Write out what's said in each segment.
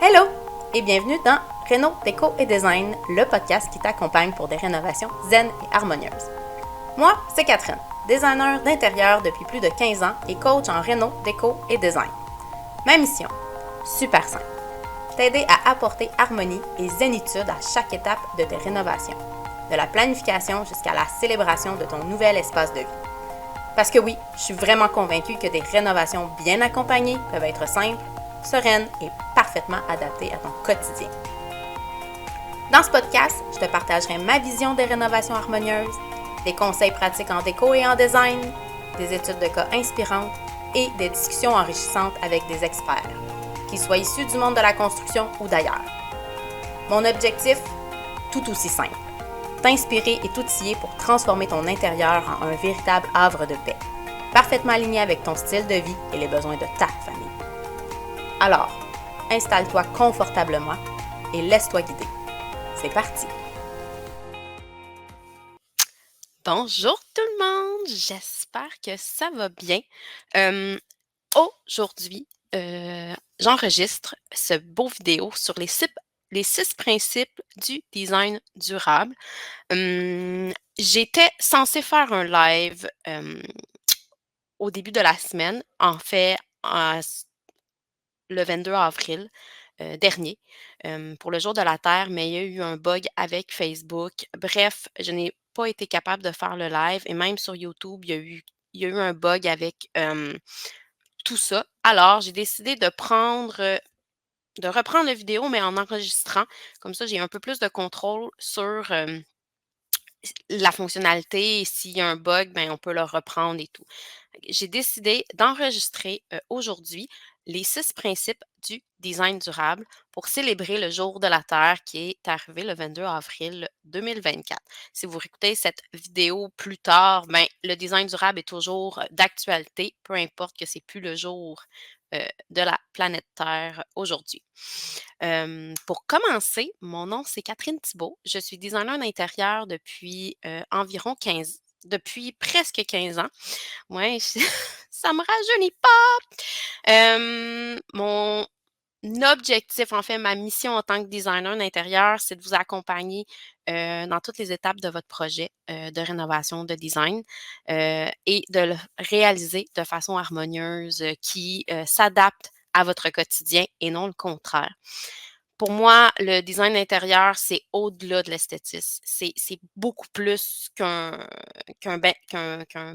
Hello et bienvenue dans Réno Déco et Design, le podcast qui t'accompagne pour des rénovations zen et harmonieuses. Moi, c'est Catherine, designer d'intérieur depuis plus de 15 ans et coach en réno, déco et design. Ma mission, super simple, t'aider à apporter harmonie et zénitude à chaque étape de tes rénovations, de la planification jusqu'à la célébration de ton nouvel espace de vie. Parce que oui, je suis vraiment convaincue que des rénovations bien accompagnées peuvent être simples, sereines et parfaitement adaptées à ton quotidien. Dans ce podcast, je te partagerai ma vision des rénovations harmonieuses, des conseils pratiques en déco et en design, des études de cas inspirantes et des discussions enrichissantes avec des experts, qu'ils soient issus du monde de la construction ou d'ailleurs. Mon objectif, tout aussi simple, t'inspirer et t'outiller pour transformer ton intérieur en un véritable havre de paix, parfaitement aligné avec ton style de vie et les besoins de ta famille. Alors, installe-toi confortablement et laisse-toi guider. C'est parti! Bonjour tout le monde! J'espère que ça va bien. Aujourd'hui, j'enregistre ce beau vidéo sur les 6 principes du design durable. J'étais censée faire un live au début de la semaine, en fait, le 22 avril dernier, pour le jour de la Terre, mais il y a eu un bug avec Facebook. Bref, je n'ai pas été capable de faire le live et même sur YouTube, il y a eu un bug avec tout ça. Alors, j'ai décidé de reprendre la vidéo, mais en enregistrant. Comme ça, j'ai un peu plus de contrôle sur la fonctionnalité. Et s'il y a un bug, ben, on peut le reprendre et tout. J'ai décidé d'enregistrer aujourd'hui les 6 principes du design durable pour célébrer le jour de la Terre qui est arrivé le 22 avril 2024. Si vous écoutez cette vidéo plus tard, ben, le design durable est toujours d'actualité, peu importe que c'est plus le jour de la planète Terre aujourd'hui. Pour commencer, mon nom c'est Catherine Thibault. Je suis designer d'intérieur depuis presque 15 ans. Ouais, ça me rajeunit pas! Mon objectif, en fait, ma mission en tant que designer d'intérieur, c'est de vous accompagner, dans toutes les étapes de votre projet, de rénovation, de design, et de le réaliser de façon harmonieuse, qui, s'adapte à votre quotidien et non le contraire. Pour moi, le design intérieur, c'est au-delà de l'esthétisme. C'est beaucoup plus qu'un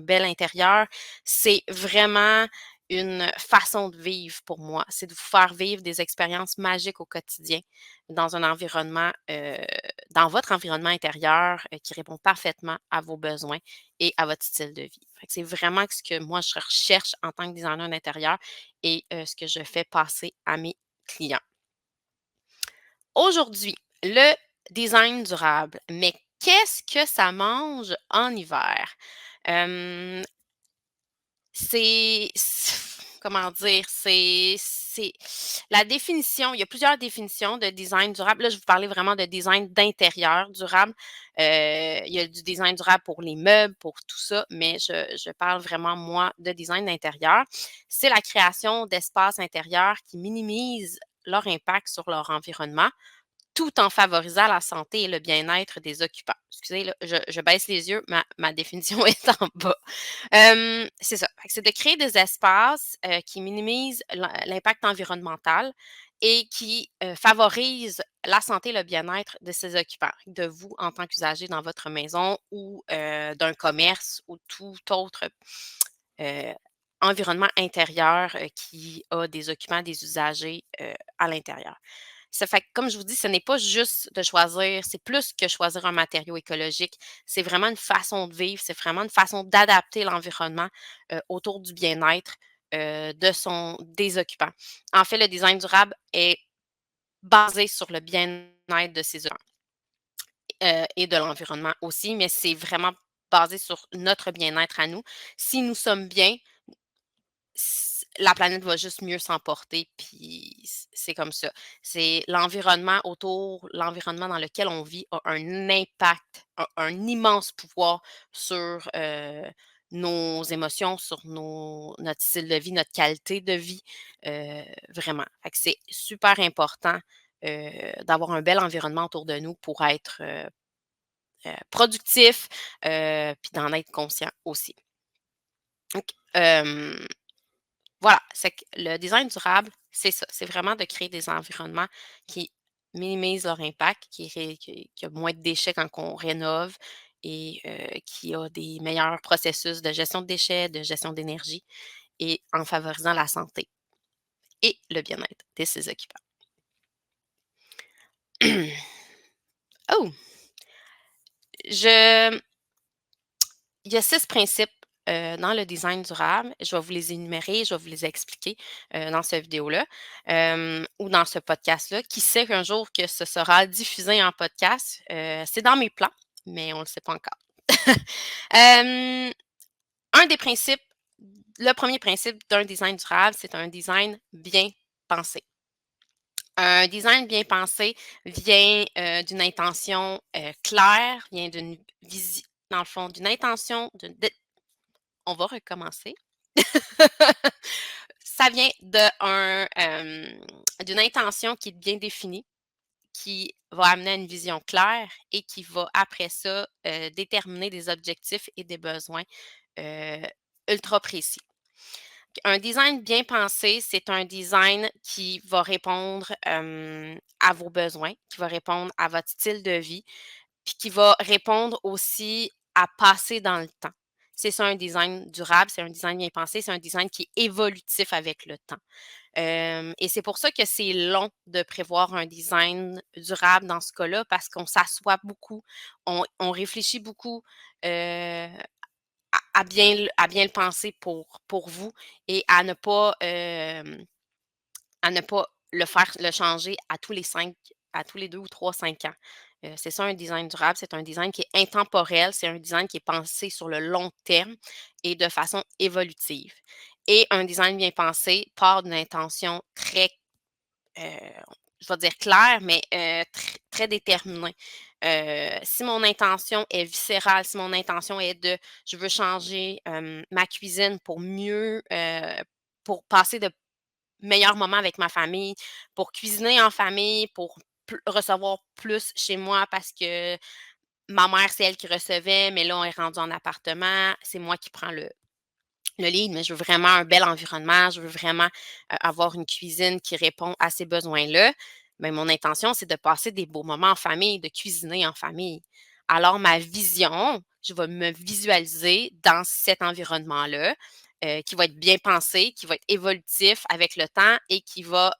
bel intérieur. C'est vraiment une façon de vivre pour moi. C'est de vous faire vivre des expériences magiques au quotidien dans un environnement, dans votre environnement intérieur, qui répond parfaitement à vos besoins et à votre style de vie. Fait que c'est vraiment ce que moi je recherche en tant que designer d'intérieur et ce que je fais passer à mes clients. Aujourd'hui, le design durable, mais qu'est-ce que ça mange en hiver? Hem, comment dire? C'est la définition il y a plusieurs définitions de design durable. Là, je vous parlais vraiment de design d'intérieur durable. Il y a du design durable pour les meubles, pour tout ça, mais je parle vraiment, moi, de design d'intérieur. C'est la création d'espaces intérieurs qui minimisent leur impact sur leur environnement, tout en favorisant la santé et le bien-être des occupants. Excusez, là, je baisse les yeux, ma définition est en bas. C'est ça. Fait que c'est de créer des espaces, qui minimisent l'impact environnemental et qui, favorisent la santé et le bien-être de ses occupants, de vous en tant qu'usager dans votre maison ou, d'un commerce ou tout autre, heu, environnement intérieur, qui a des occupants, des usagers, à l'intérieur. Ça fait que, comme je vous dis, ce n'est pas juste de choisir, c'est plus que choisir un matériau écologique. C'est vraiment une façon de vivre, c'est vraiment une façon d'adapter l'environnement, autour du bien-être, des occupants. En fait, le design durable est basé sur le bien-être de ses occupants, et de l'environnement aussi, mais c'est vraiment basé sur notre bien-être à nous. Si nous sommes bien, la planète va juste mieux s'emporter, puis c'est comme ça. C'est l'environnement dans lequel on vit a un impact, un immense pouvoir sur, nos émotions, sur notre style de vie, notre qualité de vie, vraiment. Fait que c'est super important, d'avoir un bel environnement autour de nous pour être, productif, puis d'en être conscient aussi. Donc, voilà, c'est que le design durable, c'est ça. C'est vraiment de créer des environnements qui minimisent leur impact, qui a moins de déchets quand on rénove et qui a des meilleurs processus de gestion de déchets, de gestion d'énergie et en favorisant la santé et le bien-être de ses occupants. Oh! Je Il y a 6 principes, dans le design durable. Je vais vous les énumérer, je vais vous les expliquer, dans cette vidéo-là, ou dans ce podcast-là. Qui sait qu'un jour que ce sera diffusé en podcast? C'est dans mes plans, mais on ne le sait pas encore. Hem, un des principes Le premier principe d'un design durable, c'est un design bien pensé. Un design bien pensé vient, d'une intention, claire, vient d'une vision, dans le fond, d'une intention, on va recommencer. Ça vient d'une intention qui est bien définie, qui va amener à une vision claire et qui va après ça, déterminer des objectifs et des besoins, heu, ultra précis. Un design bien pensé, c'est un design qui va répondre, à vos besoins, qui va répondre à votre style de vie, puis qui va répondre aussi à passer dans le temps. C'est ça un design durable, c'est un design bien pensé, c'est un design qui est évolutif avec le temps. Et c'est pour ça que c'est long de prévoir un design durable dans ce cas-là, parce qu'on s'assoit beaucoup, on réfléchit beaucoup, à bien le penser pour vous et à ne pas le changer à tous les 2 ou 3 5 ans. C'est ça un design durable, c'est un design qui est intemporel, c'est un design qui est pensé sur le long terme et de façon évolutive. Et un design bien pensé part d'une intention très, je vais dire claire, mais très déterminée. Si mon intention est viscérale, si mon intention est de: «Je veux changer, ma cuisine pour mieux, pour passer de meilleurs moments avec ma famille, pour cuisiner en famille, pour recevoir plus chez moi parce que ma mère, c'est elle qui recevait, mais là, on est rendu en appartement, c'est moi qui prends le lead, mais je veux vraiment un bel environnement, je veux vraiment, avoir une cuisine qui répond à ces besoins-là. Mais mon intention, c'est de passer des beaux moments en famille, de cuisiner en famille. Alors ma vision, je vais me visualiser dans cet environnement-là, qui va être bien pensé, qui va être évolutif avec le temps et qui va,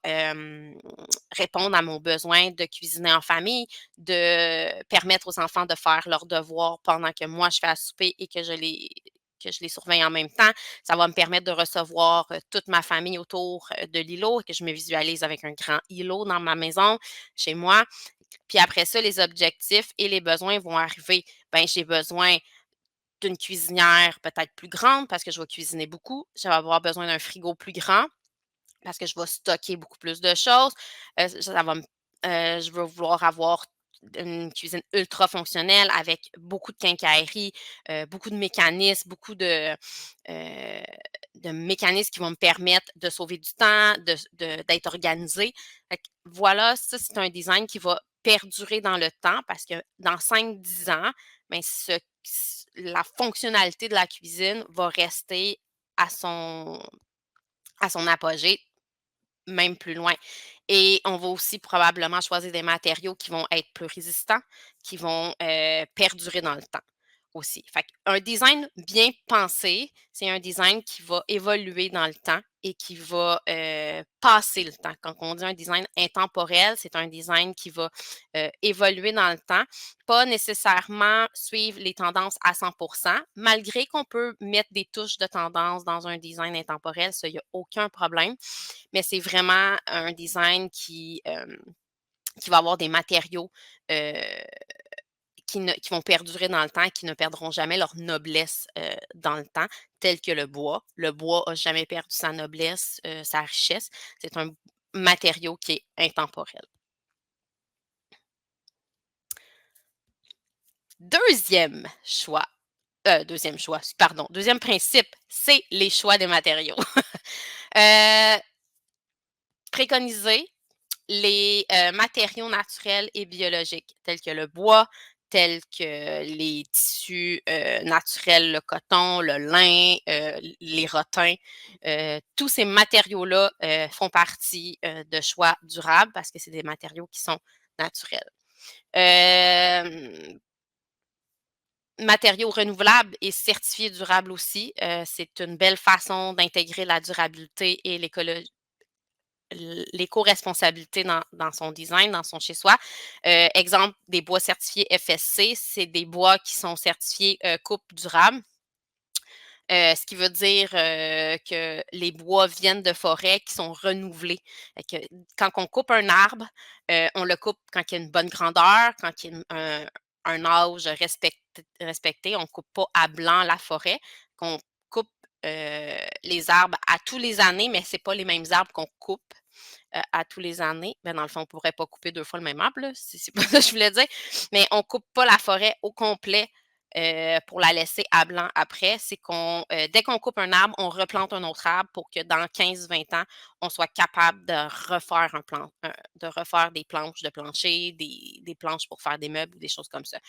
répondre à mon besoin de cuisiner en famille, de permettre aux enfants de faire leurs devoirs pendant que moi je fais à souper et que je les surveille en même temps. Ça va me permettre de recevoir, toute ma famille autour, de l'îlot et que je me visualise avec un grand îlot dans ma maison, chez moi. Puis après ça, les objectifs et les besoins vont arriver. Ben, j'ai besoin d'une cuisinière peut-être plus grande parce que je vais cuisiner beaucoup. Je vais avoir besoin d'un frigo plus grand parce que je vais stocker beaucoup plus de choses. Ça va me Je vais vouloir avoir une cuisine ultra fonctionnelle avec beaucoup de quincaillerie, beaucoup de mécanismes, beaucoup heu, de mécanismes qui vont me permettre de sauver du temps, d'être organisée. Fait que voilà, ça, c'est un design qui va perdurer dans le temps parce que dans 5 10 ans, ben, la fonctionnalité de la cuisine va rester à son apogée, même plus loin. Et on va aussi probablement choisir des matériaux qui vont être plus résistants, qui vont, perdurer dans le temps aussi. Fait qu'un design bien pensé, c'est un design qui va évoluer dans le temps et qui va, passer le temps. Quand on dit un design intemporel, c'est un design qui va, évoluer dans le temps, pas nécessairement suivre les tendances à 100, malgré qu'on peut mettre des touches de tendance dans un design intemporel, ça, il y a aucun problème. Mais c'est vraiment un design qui va avoir des matériaux, heu, qui vont perdurer dans le temps, qui ne perdront jamais leur noblesse, dans le temps, tel que le bois. Le bois a jamais perdu sa noblesse, sa richesse. C'est un matériau qui est intemporel. Deuxième choix, 2e choix, pardon, 2e principe, c'est les choix des matériaux. Heu, Préconiser les, matériaux naturels et biologiques, tels que le bois, tels que les tissus, naturels, le coton, le lin, les rottins. Tous ces matériaux-là, font partie, de choix durables parce que c'est des matériaux qui sont naturels. Hem, Matériaux renouvelables et certifiés durables aussi, c'est une belle façon d'intégrer la durabilité et l'éco-responsabilité dans son design, dans son chez-soi. Exemple, des bois certifiés FSC, c'est des bois qui sont certifiés, coupe durable. Ce qui veut dire, que les bois viennent de forêts qui sont renouvelés. Fait que quand on coupe un arbre, on le coupe quand il y a une bonne grandeur, quand il y a un âge respecté. On ne coupe pas à blanc la forêt, qu'on coupe, les arbres à tous les années, mais c'est pas les mêmes arbres qu'on coupe, à tous les années. Ben, dans le fond, on ne pourrait pas couper 2 fois le même arbre, là, c'est pas ça que je voulais dire, mais on coupe pas la forêt au complet, pour la laisser à blanc après. C'est qu'on, dès qu'on coupe un arbre, on replante un autre arbre pour que dans 15-20 ans, on soit capable de refaire des planches de plancher, des planches pour faire des meubles ou des choses comme ça.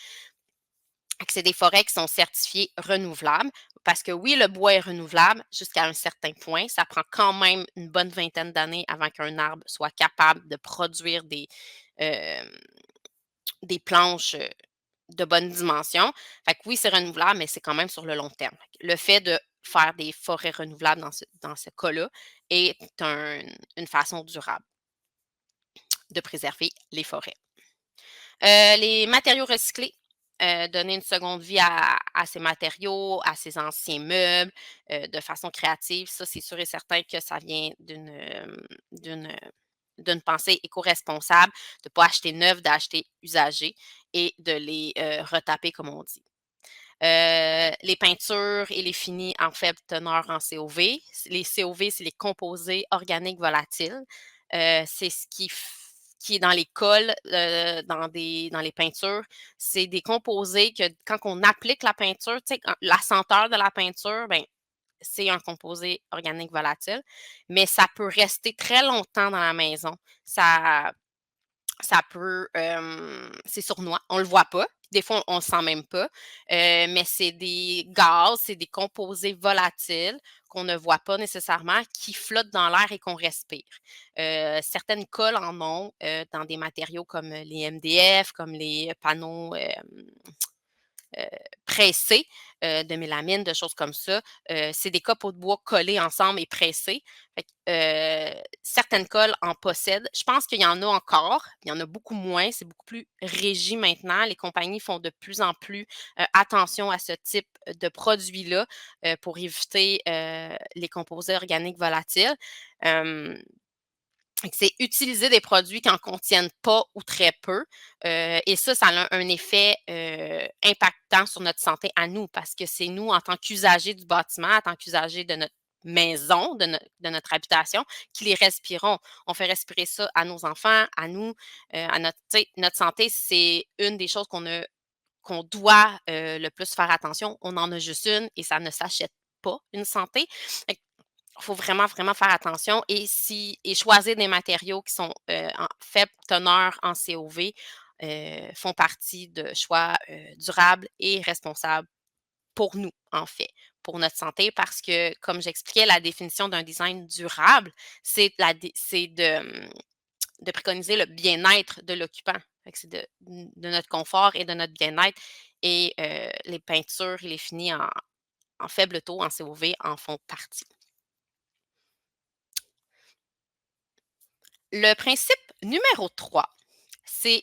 Fait que c'est des forêts qui sont certifiées renouvelables parce que oui, le bois est renouvelable jusqu'à un certain point. Ça prend quand même une bonne vingtaine d'années avant qu'un arbre soit capable de produire hem, des planches, de bonne dimension. Fait que oui, c'est renouvelable, mais c'est quand même sur le long terme. Le fait de faire des forêts renouvelables dans ce cas-là est une façon durable de préserver les forêts. Les matériaux recyclés, donner une seconde vie à ces matériaux, à ces anciens meubles, de façon créative. Ça, c'est sûr et certain que ça vient d'une pensée éco-responsable, de ne pas acheter neuf, d'acheter usagé et de les, retaper comme on dit. Les peintures et les finis en faible teneur en COV. Les COV, c'est les composés organiques volatiles. C'est ce qui est dans les cols, dans les peintures. C'est des composés que quand on applique la peinture, tu sais, la senteur de la peinture, ben, c'est un composé organique volatile, mais ça peut rester très longtemps dans la maison. Ça peut, c'est sournois, on le voit pas. Des fois, on le sent même pas, mais c'est des gaz, c'est des composés volatiles qu'on ne voit pas nécessairement, qui flottent dans l'air et qu'on respire. Certaines colles en ont, dans des matériaux comme les MDF, comme les panneaux, heu, pressés, de mélamine, de choses comme ça. C'est des copeaux de bois collés ensemble et pressés. Fait que, certaines colles en possèdent. Je pense qu'il y en a encore, il y en a beaucoup moins, c'est beaucoup plus régi maintenant. Les compagnies font de plus en plus, attention à ce type de produit-là, pour éviter, les composés organiques volatiles. Hem Fait que c'est utiliser des produits qui en contiennent pas ou très peu, et ça a un effet, impactant sur notre santé à nous parce que c'est nous, en tant qu'usagers du bâtiment, en tant qu'usagers de notre maison, de notre habitation, qui les respirons. On fait respirer ça à nos enfants, à nous, à notre tu sais, notre santé, c'est une des choses qu'on doit, le plus faire attention. On en a juste une et ça ne s'achète pas, une santé. Il faut vraiment, vraiment faire attention et choisir des matériaux qui sont, en faible teneur en COV, font partie de choix, durables et responsables pour nous, en fait, pour notre santé. Parce que, comme j'expliquais, la définition d'un design durable, c'est de préconiser le bien-être de l'occupant. Fait que c'est de notre confort et de notre bien-être et les peintures et les finis en faible taux, en COV, en font partie. Le principe numéro 3, c'est,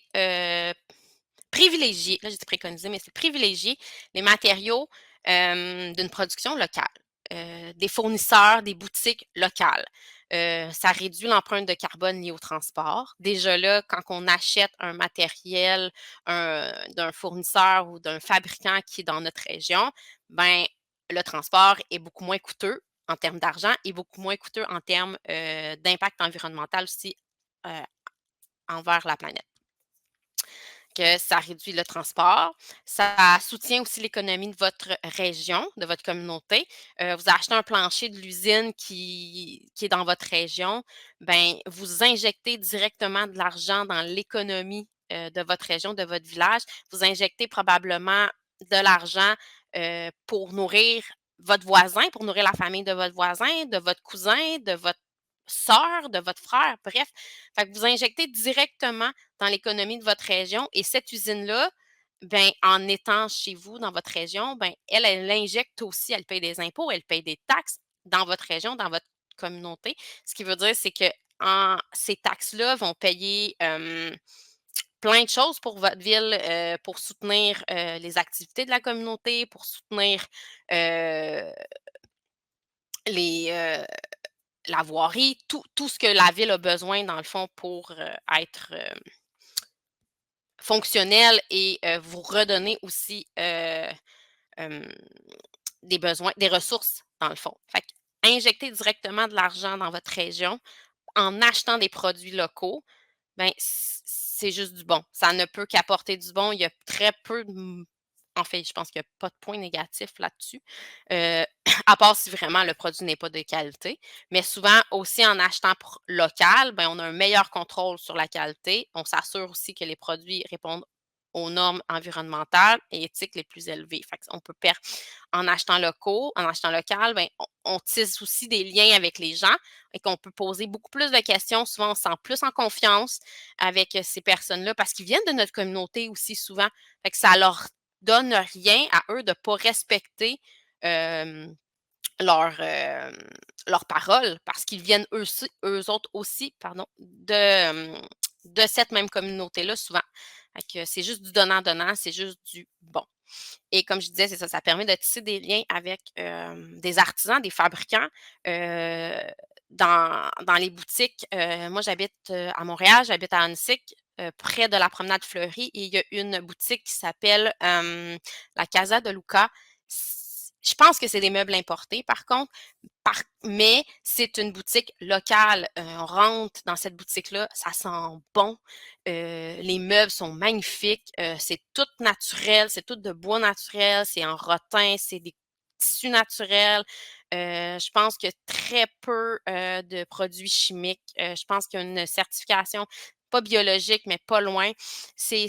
privilégier, là j'ai dit préconiser, mais c'est privilégier les matériaux, d'une production locale, des fournisseurs, des boutiques locales. Ça réduit l'empreinte de carbone liée au transport. Déjà là, quand on achète un matériel, d'un fournisseur ou d'un fabricant qui est dans notre région, ben, le transport est beaucoup moins coûteux en termes d'argent et beaucoup moins coûteux en termes, d'impact environnemental aussi, heu, envers la planète. que ça réduit le transport, ça soutient aussi l'économie de votre région, de votre communauté. Vous achetez un plancher de l'usine qui est dans votre région, ben, vous injectez directement de l'argent dans l'économie, de votre région, de votre village. Vous injectez probablement de l'argent, pour nourrir votre voisin, pour nourrir la famille de votre voisin, de votre cousin, de votre sœur, de votre frère, bref. Fait que vous injectez directement dans l'économie de votre région et cette usine-là, ben, en étant chez vous, dans votre région, ben, elle injecte aussi, elle paye des impôts, elle paye des taxes dans votre région, dans votre communauté. Ce qui veut dire, c'est que ces taxes-là vont payer plein de choses pour votre ville, pour soutenir les activités de la communauté, pour soutenir euh, les, la voirie, tout ce que la ville a besoin, dans le fond, pour être fonctionnelle et vous redonner aussi hem, des besoins, des ressources, dans le fond. Fait que injecter directement de l'argent dans votre région en achetant des produits locaux, ben, c'est juste du bon. Ça ne peut qu'apporter du bon. Il y a très peu de en fait, je pense qu'il y a pas de point négatif là-dessus, heu, à part si vraiment le produit n'est pas de qualité. Mais souvent aussi en achetant local, ben, on a un meilleur contrôle sur la qualité. On s'assure aussi que les produits répondent aux normes environnementales et éthiques les plus élevées. Fait qu'on peut per en achetant local, ben, on tisse aussi des liens avec les gens et qu'on peut poser beaucoup plus de questions. Souvent, on se sent plus en confiance avec, ces personnes-là parce qu'ils viennent de notre communauté aussi souvent. Fait que ça leur donne rien à eux de ne pas respecter, hem, leur, leurs paroles parce qu'ils viennent eux autres aussi, pardon, de cette même communauté-là souvent. Fait que c'est juste du donnant-donnant, c'est juste du bon. Et comme je disais, c'est ça, ça permet de tisser des liens avec, des artisans, des fabricants, heu, dans les boutiques. Moi, j'habite, à Montréal, j'habite à Annecy, près de la promenade Fleury et il y a une boutique qui s'appelle, la Casa de Luca. Je pense que c'est des meubles importés par contre, mais c'est une boutique locale. On rentre dans cette boutique-là, ça sent bon, les meubles sont magnifiques, c'est tout naturel, c'est tout de bois naturel, c'est en rotin, c'est des tissus naturels. Je pense qu'il y a très peu, de produits chimiques. Je pense qu'il y a une certification, pas biologique, mais pas loin. C'est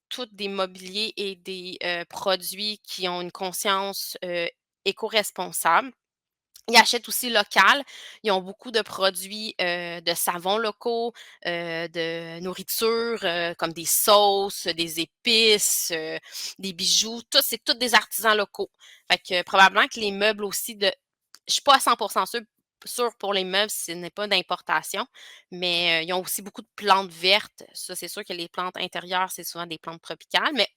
tout des mobiliers et des, produits qui ont une conscience, éco-responsable. Ils achètent aussi local. Ils ont beaucoup de produits, de savons locaux, de nourriture, comme des sauces, des épices, des bijoux. Tout c'est tous des artisans locaux. Fait que probablement que les meubles aussi je suis pas à 100 sûre pour les meubles, ce n'est pas d'importation, mais, ils ont aussi beaucoup de plantes vertes. Ça, c'est sûr que les plantes intérieures, c'est souvent des plantes tropicales, mais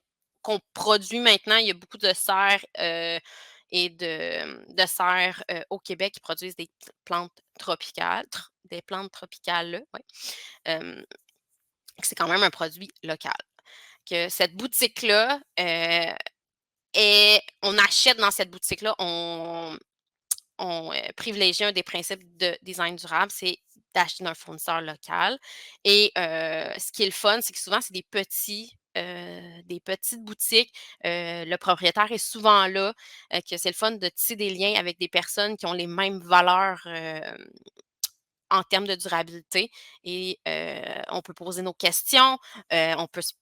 qu'on produit maintenant. Il y a beaucoup de serres, et de serres, au Québec qui produisent des plantes tropicales des plantes tropicales, là, ouais. Hem, c'est quand même un produit local. Que cette boutique-là, on achète dans cette boutique-là, privilégie un des principes de design durable, c'est d'acheter d'un fournisseur local et ce qui est le fun, c'est que souvent, c'est des petites boutiques. Le propriétaire est souvent là, que c'est le fun de tisser des liens avec des personnes qui ont les mêmes valeurs, en termes de durabilité et on peut poser nos questions, on peut s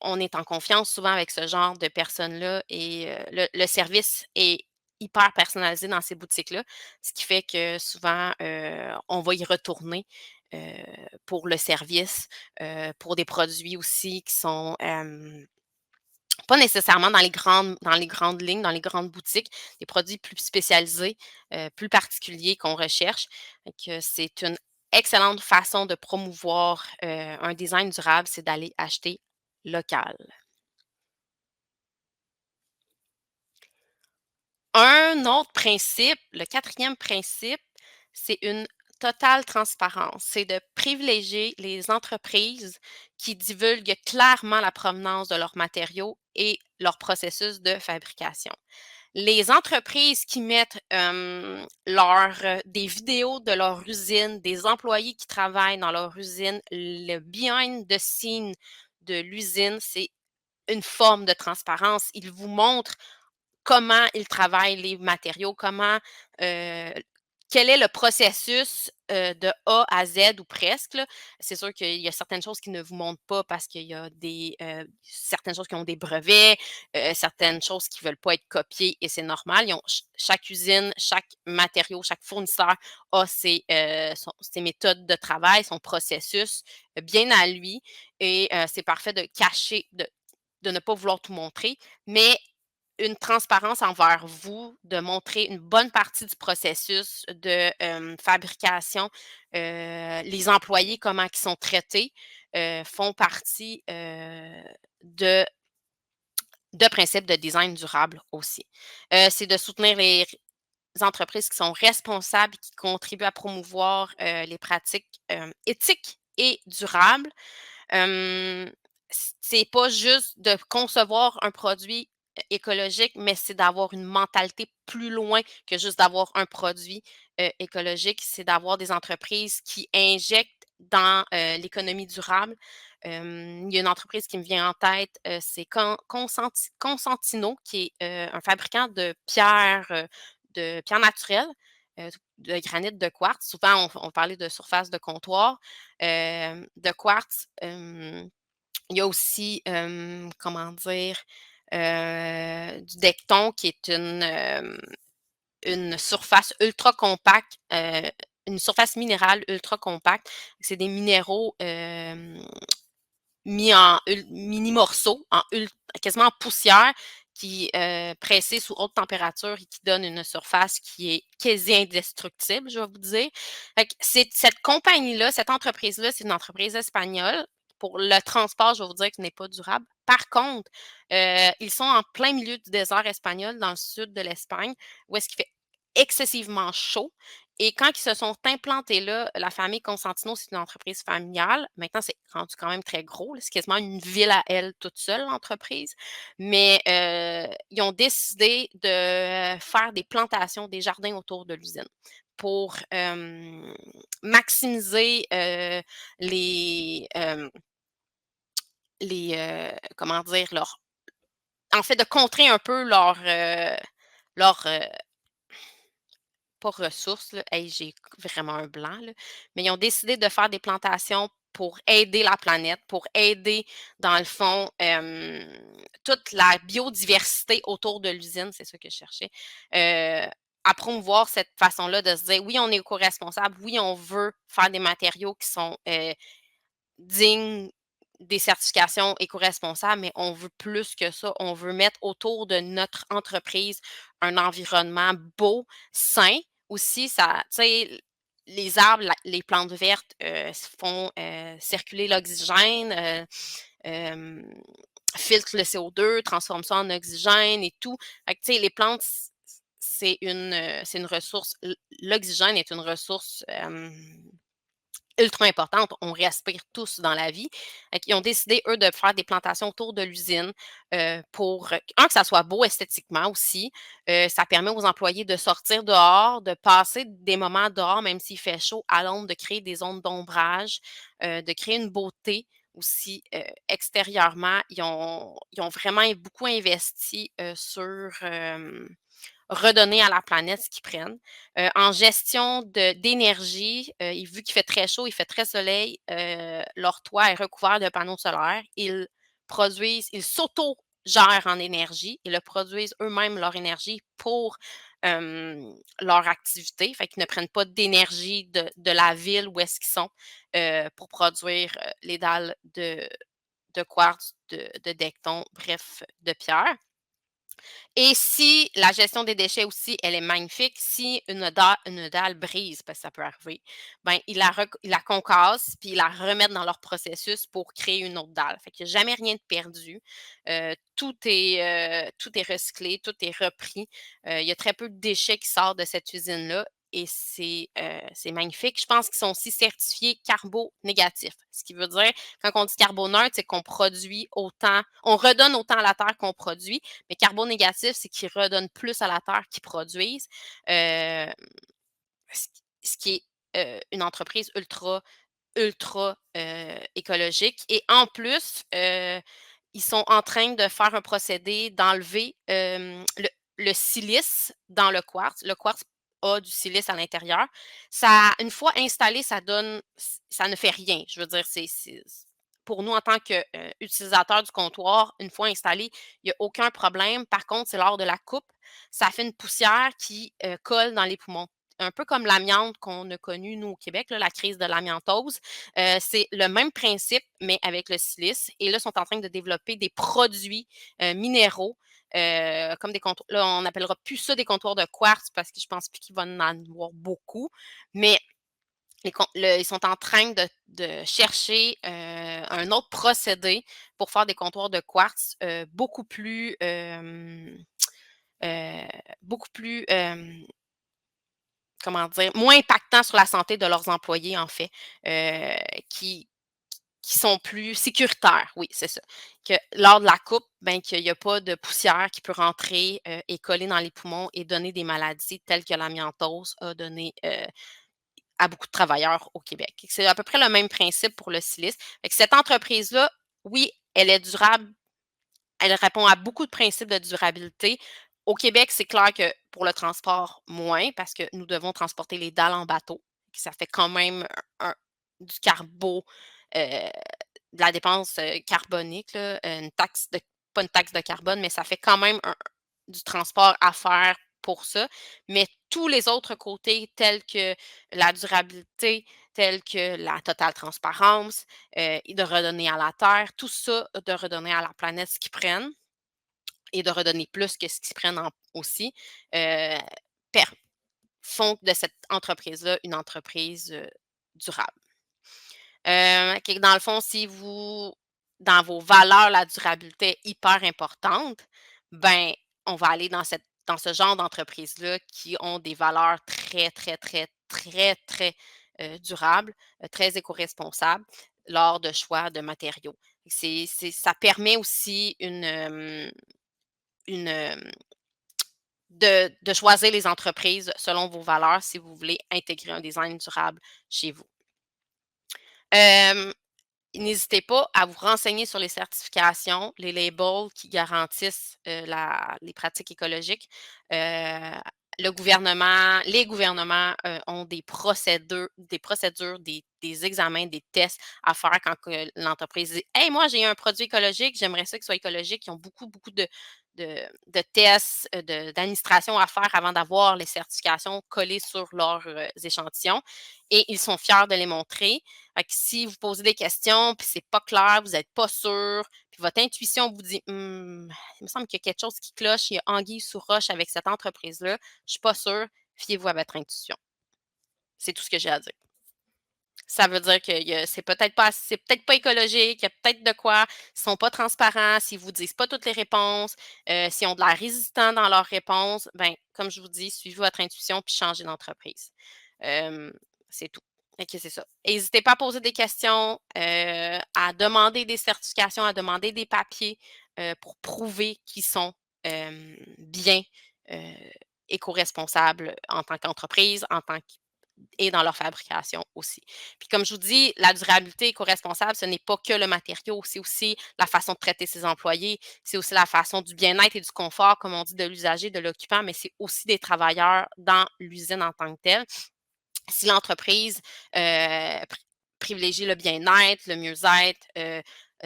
on est en confiance souvent avec ce genre de personnes-là et le service est hyper personnalisé dans ces boutiques-là, ce qui fait que souvent, on va y retourner, heu, pour le service, pour des produits aussi qui sont, pas nécessairement dans les grandes lignes, dans les grandes boutiques, des produits plus spécialisés, plus particuliers qu'on recherche. Fait que c'est une excellente façon de promouvoir, un design durable, c'est d'aller acheter local. Un autre principe, le quatrième principe, c'est une totale transparence. C'est de privilégier les entreprises qui divulguent clairement la provenance de leurs matériaux et leur processus de fabrication. Les entreprises qui mettent, des vidéos de leur usine, des employés qui travaillent dans leur usine, le behind the scene de l'usine, c'est une forme de transparence. Ils vous montrent comment ils travaillent les matériaux, comment, heu, quel est le processus, de A à Z ou presque là. C'est sûr qu'il y a certaines choses qu'ils ne vous montrent pas parce qu'il y a certaines choses qui ont des brevets, certaines choses qui ne veulent pas être copiées et c'est normal. Ils ont chaque usine, chaque matériau, chaque fournisseur a ses méthodes de travail, son processus, bien à lui et c'est parfait de cacher, de ne pas vouloir tout montrer, mais une transparence envers vous, de montrer une bonne partie du processus de, fabrication. Les employés, comment ils sont traités, font partie, de principes de design durable aussi. C'est de soutenir les entreprises qui sont responsables, qui contribuent à promouvoir, les pratiques, éthiques et durables. Hem, c'est pas juste de concevoir un produit écologique, mais c'est d'avoir une mentalité plus loin que juste d'avoir un produit, écologique. C'est d'avoir des entreprises qui injectent dans, l'économie durable. Il y a une entreprise qui me vient en tête, c'est Consentino qui est, un fabricant de pierres naturelles, de granit de quartz. Souvent on parlait de surface de comptoir, de quartz. Il y a aussi, comment dire? Du Decton qui est une surface ultra compacte, une surface minérale ultra compacte. C'est des minéraux, mis en mini morceaux, quasiment en poussière qui, pressés sous haute température et qui donne une surface qui est quasi indestructible, je vais vous dire. Fait que c'est cette compagnie-là, cette entreprise-là, c'est une entreprise espagnole. Pour le transport, je vais vous dire que ce n'est pas durable. Par contre, ils sont en plein milieu du désert espagnol, dans le sud de l'Espagne, où est-ce qu'il fait excessivement chaud. Et quand ils se sont implantés là, la famille Consentino, c'est une entreprise familiale. Maintenant, c'est rendu quand même très gros, là. C'est quasiment une ville à elle toute seule, l'entreprise. Mais, ils ont décidé de faire des plantations, des jardins autour de l'usine pour, maximiser, comment dire? En fait, de contrer un peu leur, pas ressources, là, hey, j'ai vraiment un blanc, là, mais ils ont décidé de faire des plantations pour aider la planète, pour aider, dans le fond, toute la biodiversité autour de l'usine, c'est ça que je cherchais, à promouvoir cette façon-là de se dire: «Oui, on est éco-responsable, oui, on veut faire des matériaux qui sont, dignes des certifications éco-responsables, mais on veut plus que ça. On veut mettre autour de notre entreprise un environnement beau, sain. Aussi, ça, tu sais, les arbres, les plantes vertes font circuler l'oxygène, filtrent le CO2, transforment ça en oxygène et tout. Fait que, tu sais, les plantes, c'est une ressource. L'oxygène est une ressource ultra importante. On respire tous dans la vie. Fait qu'ils ont décidé, eux, de faire des plantations autour de l'usine, pour, que ça soit beau esthétiquement aussi. Ça permet aux employés de sortir dehors, de passer des moments dehors, même s'il fait chaud, à l'ombre, de créer des zones d'ombrage, de créer une beauté aussi, extérieurement. Ils ont vraiment beaucoup investi, sur, redonner à la planète ce qu'ils prennent. En gestion d'énergie, vu qu'il fait très chaud, il fait très soleil, leur toit est recouvert de panneaux solaires. Ils s'auto-gèrent en énergie. Ils le produisent eux-mêmes leur énergie pour, leur activité. Fait qu'ils ne prennent pas d'énergie de la ville où est-ce qu'ils sont, pour produire, les dalles de quartz, de Decton, bref, de pierre. Et si la gestion des déchets aussi, elle est magnifique, si une dalle brise, parce que ça peut arriver, ben, ils la concassent, puis ils la remettent dans leur processus pour créer une autre dalle. Fait qu'il y a jamais rien de perdu. Tout est recyclé, tout est repris. Il y a très peu de déchets qui sortent de cette usine-là et c'est magnifique. Je pense qu'ils sont aussi certifiés carbo-négatifs. Ce qui veut dire, quand on dit carboneutre, c'est qu'on produit autant, on redonne autant à la terre qu'on produit, mais carbone-négatif, c'est qu'ils redonnent plus à la terre qu'ils produisent. Heu, ce qui est, une entreprise ultra ultra, écologique et en plus, ils sont en train de faire un procédé d'enlever, le silice dans le quartz. Le quartz a du silice à l'intérieur. Ça une fois installé, ça donne ça ne fait rien. Je veux dire, c'est pour nous en tant que, utilisateurs du comptoir, une fois installé, il y a aucun problème. Par contre, c'est lors de la coupe, ça fait une poussière qui, colle dans les poumons. Un peu comme l'amiante qu'on a connu nous au Québec, là, la crise de l'amiantose. C'est le même principe, mais avec le silice. Et là, ils sont en train de développer des produits minéraux, comme des comptoirs. Là, on n'appellera plus ça des comptoirs de quartz parce que je pense plus qu'il va en avoir beaucoup. Mais ils sont en train de chercher un autre procédé pour faire des comptoirs de quartz euh, beaucoup plus comment dire, moins impactants sur la santé de leurs employés, en fait, euh, qui, qui sont plus sécuritaires, oui, c'est ça. Que lors de la coupe, ben, qu'il n'y a pas de poussière qui peut rentrer et coller dans les poumons et donner des maladies telles que l'amiantose a donné à beaucoup de travailleurs au Québec. C'est à peu près le même principe pour le silice. Fait que cette entreprise-là, oui, elle est durable, elle répond à beaucoup de principes de durabilité. Au Québec, c'est clair que pour le transport, moins, parce que nous devons transporter les dalles en bateau. Ça fait quand même du carbo, euh, de la dépense carbonique, là, une taxe de, pas une taxe de carbone, mais ça fait quand même du transport à faire pour ça. Mais tous les autres côtés, tels que la durabilité, tels que la totale transparence, et de redonner à la Terre, tout ça, de redonner à la planète ce qu'ils prennent et de redonner plus que ce qu'ils prennent aussi, euh, per- font de cette entreprise-là une entreprise durable. Dans le fond, si vous, dans vos valeurs, la durabilité est hyper importante, ben, on va aller dans ce genre d'entreprise-là qui ont des valeurs très, très, très, très, très durables, très éco-responsables lors de choix de matériaux. Ça permet aussi une, de choisir les entreprises selon vos valeurs si vous voulez intégrer un design durable chez vous. Euh, N'hésitez pas à vous renseigner sur les certifications, les labels qui garantissent les pratiques écologiques. Euh, les gouvernements ont des procédures, des examens, des tests à faire quand l'entreprise dit Hey, moi, j'ai un produit écologique, j'aimerais ça qu'il soit écologique. Ils ont beaucoup, beaucoup de tests, d'administration à faire avant d'avoir les certifications collées sur leurs échantillons. Et ils sont fiers de les montrer. Fait que si vous posez des questions, puis c'est pas clair, vous n'êtes pas sûr, puis votre intuition vous dit il me semble qu'il y a quelque chose qui cloche, il y a anguille sous roche avec cette entreprise-là, je suis pas sûre, fiez-vous à votre intuition. C'est tout ce que j'ai à dire. Ça veut dire que c'est peut-être pas écologique, il y a peut-être de quoi, ils sont pas transparents, s'ils vous disent pas toutes les réponses, s'ils ont de l'air résistants dans leurs réponses, ben, comme je vous dis, suivez votre intuition puis changez d'entreprise. Hem, c'est tout. OK, c'est ça. N'hésitez pas à poser des questions, à demander des certifications, à demander des papiers, pour prouver qu'ils sont, bien, heu, éco-responsables en tant qu'entreprise, en tant que et dans leur fabrication aussi. Puis comme je vous dis, la durabilité éco-responsable, ce n'est pas que le matériau, c'est aussi la façon de traiter ses employés, c'est aussi la façon du bien-être et du confort, comme on dit, de l'usager, de l'occupant, mais c'est aussi des travailleurs dans l'usine en tant que telle. Si l'entreprise privilégie le bien-être, le mieux-être,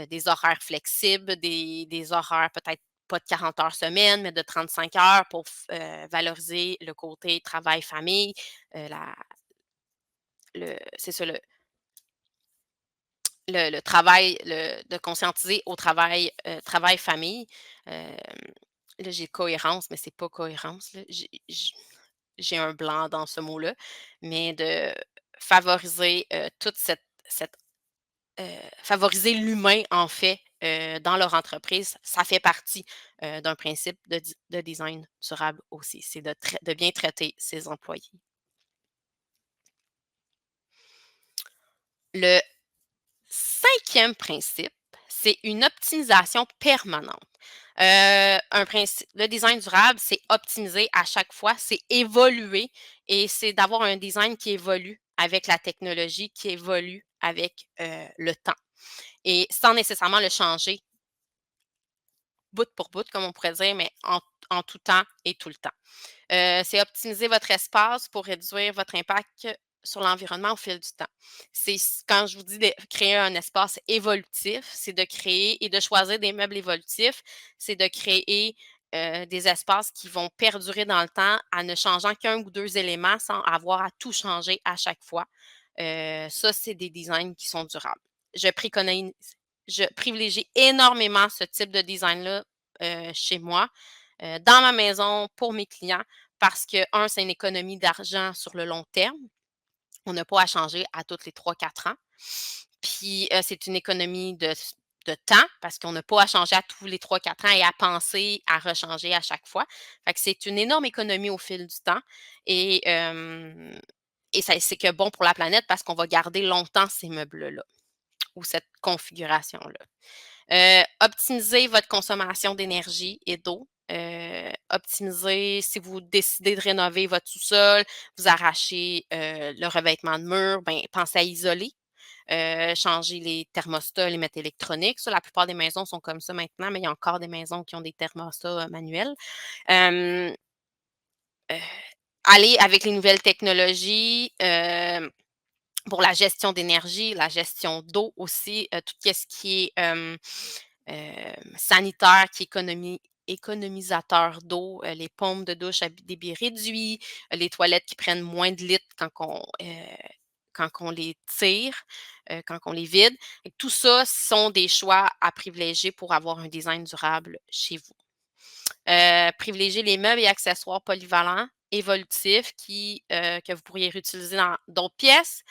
des horaires flexibles, des horaires peut-être pas de 40 heures semaine, mais de 35 heures pour valoriser le côté travail-famille, c'est ça, le travail, de conscientiser au travail, travail-famille. Hem, là, j'ai cohérence, mais c'est pas cohérence, là. J'ai un blanc dans ce mot-là, mais de favoriser, toute favoriser l'humain, en fait, dans leur entreprise, ça fait partie, d'un principe de design durable aussi. C'est de bien traiter ses employés. Le 5e principe, c'est une optimisation permanente. Le design durable, c'est optimiser à chaque fois, c'est évoluer et c'est d'avoir un design qui évolue avec la technologie, qui évolue avec, le temps et sans nécessairement le changer bout pour bout, comme on pourrait dire, mais en tout temps et tout le temps. C'est optimiser votre espace pour réduire votre impact sur l'environnement au fil du temps. Quand je vous dis de créer un espace évolutif, c'est de créer et de choisir des meubles évolutifs, c'est de créer des espaces qui vont perdurer dans le temps en ne changeant qu'un ou deux éléments sans avoir à tout changer à chaque fois. Ça, c'est des designs qui sont durables. Je préconise, je privilégie énormément ce type de design-là chez moi, dans ma maison, pour mes clients, parce que, un, c'est une économie d'argent sur le long terme. On n'a pas à changer à tous les 3 4 ans. Puis, c'est une économie de temps parce qu'on n'a pas à changer à tous les 3 4 ans et à penser à rechanger à chaque fois. Fait que c'est une énorme économie au fil du temps et ça c'est que bon pour la planète parce qu'on va garder longtemps ces meubles-là ou cette configuration-là. Optimiser votre consommation d'énergie et d'eau. Optimiser si vous décidez de rénover votre sous-sol, vous arrachez, le revêtement de mur, ben, pensez à isoler, changer les thermostats, les mettre électroniques. Ça, la plupart des maisons sont comme ça maintenant, mais il y a encore des maisons qui ont des thermostats, manuels. Hem, heu, Aller avec les nouvelles technologies, pour la gestion d'énergie, la gestion d'eau aussi, tout ce qui est, sanitaire, qui économisateur d'eau, les pompes de douche à débit réduit, les toilettes qui prennent moins de litres quand on les tire, quand on les vide. Et tout ça sont des choix à privilégier pour avoir un design durable chez vous. Privilégier les meubles et accessoires polyvalents, évolutifs que vous pourriez réutiliser dans d'autres pièces,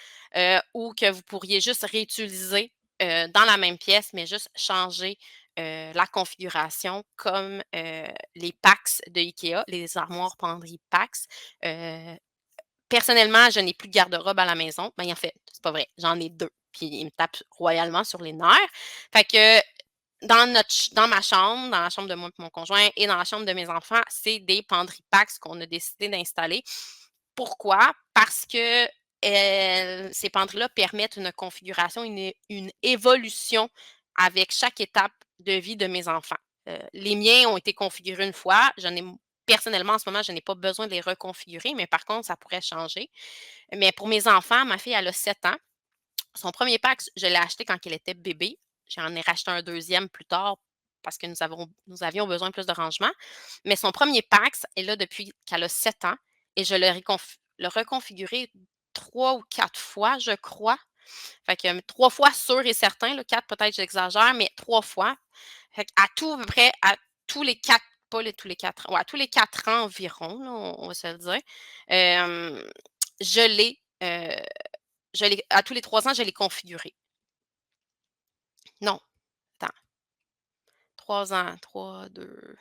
ou que vous pourriez juste réutiliser, dans la même pièce, mais juste changer, la configuration comme, les PAX de IKEA, les armoires penderies PAX. Heu, Personnellement, je n'ai plus de garde-robe à la maison. Ben, en fait, c'est pas vrai, j'en ai 2, puis ils me tapent royalement sur les nerfs. Fait que dans ma chambre, dans la chambre de moi et mon conjoint et dans la chambre de mes enfants, c'est des penderies PAX qu'on a décidé d'installer. Pourquoi? Parce que, ces penderies-là permettent une configuration, une évolution avec chaque étape de vie de mes enfants. Les miens ont été configurés une fois. Personnellement, en ce moment, je n'ai pas besoin de les reconfigurer, mais par contre, ça pourrait changer. Mais pour mes enfants, ma fille, elle a 7 ans. Son premier pack, je l'ai acheté quand elle était bébé. J'en ai racheté un deuxième plus tard parce que nous avions besoin de plus de rangement. Mais son premier Pax est là depuis qu'elle a 7 ans et je l'ai reconfiguré 3 ou 4 fois, je crois. Fait que 3 fois sûr et certain, là, 4 peut-être j'exagère, mais 3 fois. Fait qu'à tout à peu près à tous les 4, pas les tous les 4 ans, ouais, à tous les 4 ans environ, là, on va se le dire, hem, je l'ai, à tous les 3 ans, je l'ai configuré. Non, attends, 3 ans, 3, 2,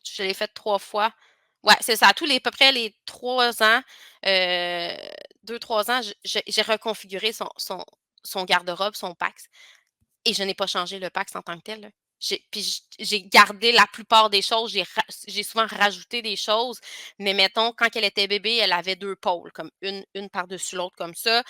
je l'ai fait 3 fois. Ouais, c'est ça, à tous les à peu près les 3 ans, heu, 2-3 ans, j'ai reconfiguré son garde-robe, son PAX. Et je n'ai pas changé le Pax en tant que tel, là. J'ai gardé la plupart des choses, j'ai souvent rajouté des choses, mais mettons quand elle était bébé, elle avait 2 pôles, comme une par-dessus l'autre comme ça.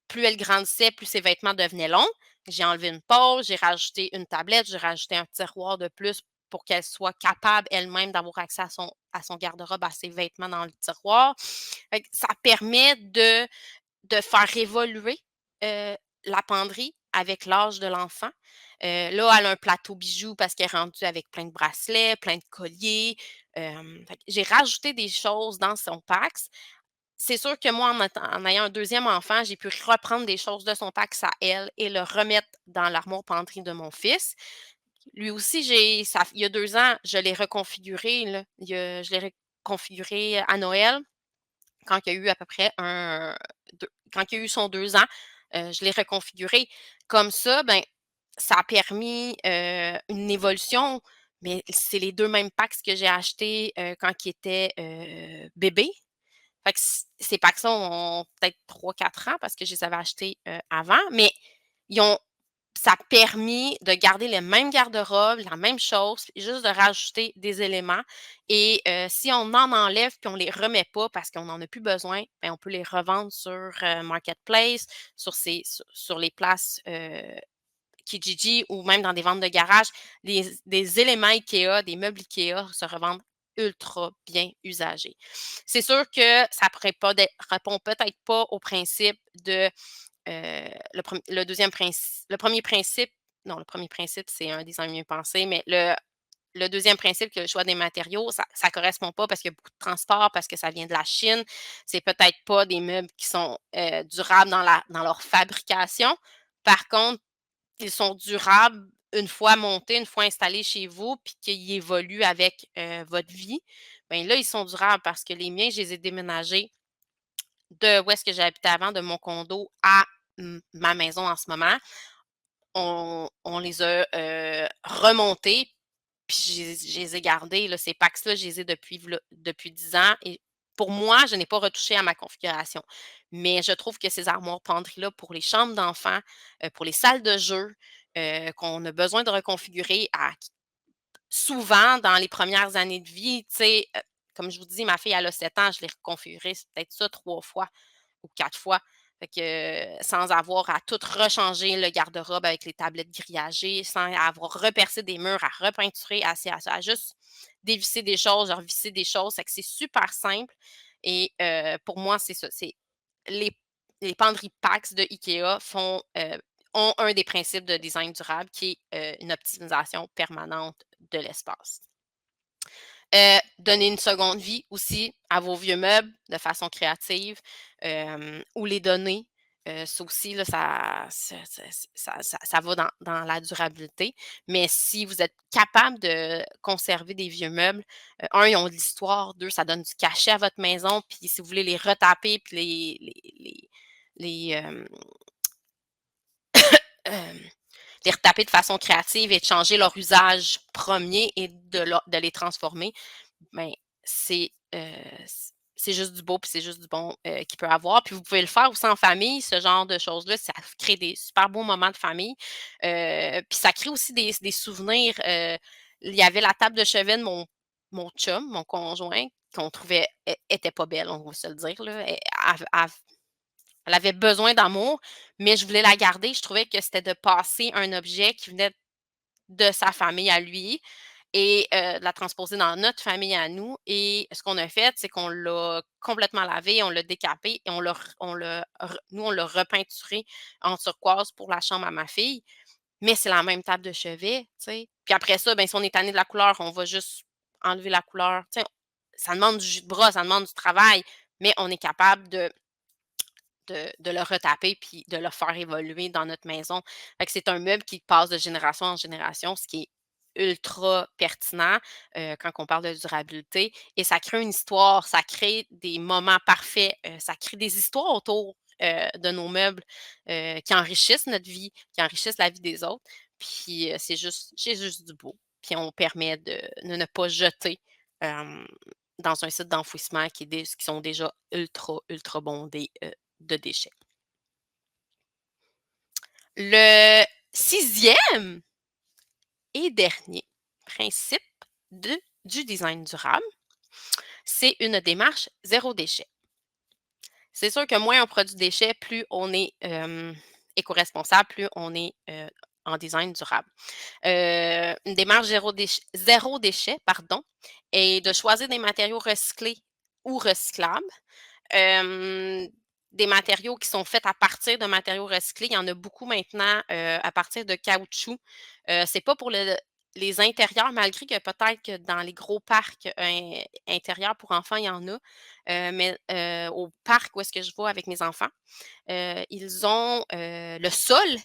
Plus elle grandissait, plus ses vêtements devenaient longs. J'ai enlevé une pôle, j'ai rajouté une tablette, j'ai rajouté un tiroir de plus pour qu'elle soit capable elle-même d'avoir accès à son garde-robe, à ses vêtements dans le tiroir. Fait que ça permet de faire évoluer, la penderie avec l'âge de l'enfant. Là, elle a un plateau bijoux parce qu'elle est rendue avec plein de bracelets, plein de colliers. Fait que j'ai rajouté des choses dans son Pax. C'est sûr que moi, en ayant un deuxième enfant, j'ai pu reprendre des choses de son Pax à elle et le remettre dans l'armoire penderie de mon fils. Lui aussi, il y a 2 ans, je l'ai reconfiguré, là. Je l'ai reconfiguré à Noël. Quand il y a eu à peu près quand il y a eu son 2 ans, je l'ai reconfiguré. Comme ça, ben, ça a permis, une évolution, mais c'est les 2 mêmes packs que j'ai achetés, quand il était, bébé. Fait que ces packs-là ont peut-être 3-4 ans parce que je les avais achetés, avant, mais ils ont ça a permis de garder le même garde-robe, la même chose, puis juste de rajouter des éléments et si on en enlève puis on les remet pas parce qu'on n'en a plus besoin, ben, on peut les revendre sur, Marketplace, sur les places, Kijiji ou même dans des ventes de garage. Des éléments IKEA, des meubles IKEA se revendent ultra bien usagés. C'est sûr que ça pourrait pas répond peut-être pas au principe de le 2e principe le premier principe non, le premier principe, c'est un design mieux pensé, mais le 2e principe, que le choix des matériaux, ça correspond pas parce qu'il y a beaucoup de transport, parce que ça vient de la Chine. C'est peut-être pas des meubles qui sont, durables dans leur fabrication. Par contre, ils sont durables une fois montés, une fois installés chez vous, puis qu'ils évoluent avec, votre vie. Ben là, ils sont durables parce que les miens, je les ai déménagés de où est-ce que j'habitais avant, de mon condo à ma maison en ce moment. On les a, remontés, puis je les ai gardés, là, ces Pax-là, je les ai depuis 10 ans et pour moi, je n'ai pas retouché à ma configuration. Mais je trouve que ces armoires penderies-là, pour les chambres d'enfants, pour les salles de jeu, qu'on a besoin de reconfigurer souvent dans les premières années de vie, tu sais, comme je vous dis, ma fille, elle a 7 ans, je l'ai reconfigurée, c'est peut-être ça 3 fois ou 4 fois. Fait que, sans avoir à tout rechanger le garde-robe avec les tablettes grillagées, sans avoir repercé des murs, à repeinturer, à juste dévisser des choses, revisser des choses. Fait que c'est super simple et pour moi, c'est ça. C'est les les penderies Pax de IKEA ont un des principes de design durable qui est, une optimisation permanente de l'espace. Donner une seconde vie aussi à vos vieux meubles de façon créative, ou les donner. Ça aussi, là, ça va dans la durabilité. Mais si vous êtes capable de conserver des vieux meubles, 1, ils ont de l'histoire, 2, ça donne du cachet à votre maison, puis si vous voulez les retaper puis les, hem les retaper de façon créative et de changer leur usage premier et de les transformer, ben, c'est juste du beau, puis c'est juste du bon, qu'il peut avoir. Puis vous pouvez le faire aussi en famille, ce genre de choses-là, ça crée des super beaux moments de famille. Puis ça crée aussi des souvenirs, il y avait la table de chevet de mon chum, mon conjoint, qu'on trouvait était pas belle, on va se le dire là. Elle avait besoin d'amour, mais je voulais la garder. Je trouvais que c'était de passer un objet qui venait de sa famille à lui et de la transposer dans notre famille à nous et ce qu'on a fait, c'est qu'on l'a complètement lavé, on l'a décapé et on l'a repeinturé en turquoise pour la chambre à ma fille, mais c'est la même table de chevet, tu sais? Puis après ça, ben, si on est tanné de la couleur, on va juste enlever la couleur, tu sais? Ça demande du jus de bras, ça demande du travail, mais on est capable de le retaper puis de le faire évoluer dans notre maison. Fait que c'est un meuble qui passe de génération en génération, ce qui est ultra pertinent, quand on parle de durabilité et ça crée une histoire, ça crée des moments parfaits, ça crée des histoires autour, de nos meubles, qui enrichissent notre vie, qui enrichissent la vie des autres. Puis, c'est juste du beau. Puis on permet de ne pas jeter, hem, dans un site d'enfouissement qui sont déjà ultra, ultra bondés, de déchets. Le 6e et dernier principe du design durable, c'est une démarche zéro déchet. C'est sûr que moins on produit de déchets, plus on est éco-responsable, plus on est en design durable. Une démarche zéro déchet, pardon, est de choisir des matériaux recyclés ou recyclables. Hem, des matériaux qui sont faits à partir de matériaux recyclés. Il y en a beaucoup maintenant, à partir de caoutchouc. C'est pas pour les intérieurs, malgré que peut-être que dans les gros parcs intérieurs pour enfants, il y en a. Mais, au parc où est-ce que je vais avec mes enfants, ils ont, le sol